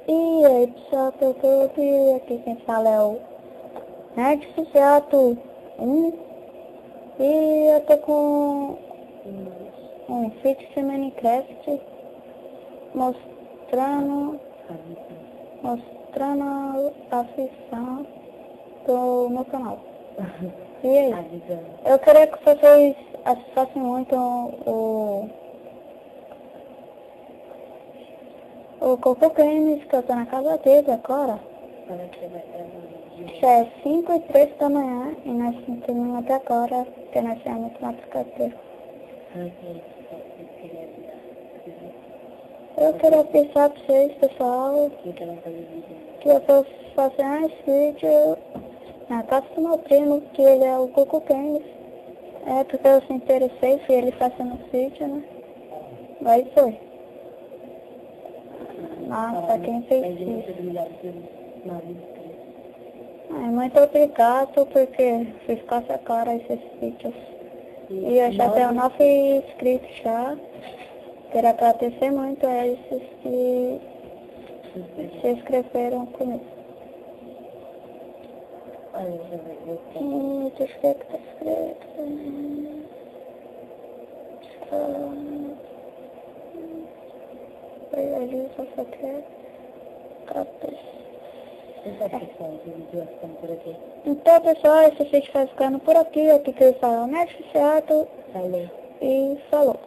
E aí pessoal, aqui quem fala é o Nerd Fijato 1 e eu tô com um vídeo de Minecraft mostrando a ficção do meu canal. E aí, eu queria que vocês acessassem muito o Coco Games, que eu tô na casa dele agora. Já é 5h03 da manhã e nós não terminamos até agora, porque nós temos muito mais carteira. Eu queria avisar pra vocês, pessoal, que eu tô fazendo esse vídeo na casa do meu primo, que ele é o Coco Games. É porque eu se interessei, fui ele fazendo esse vídeo, né? Aí foi. Nossa, quem fez isso? Muito obrigado, porque fiz com essa cara esses vídeos. E eu já tenho 9 inscritos já. Quero agradecer muito a esses que se inscreveram comigo. Deixa eu ver o que tá escrito. Ali, só quer. Então, pessoal, esse vídeo vai ficando por aqui. Aqui que eu falo, Nerd Fijato. E falou.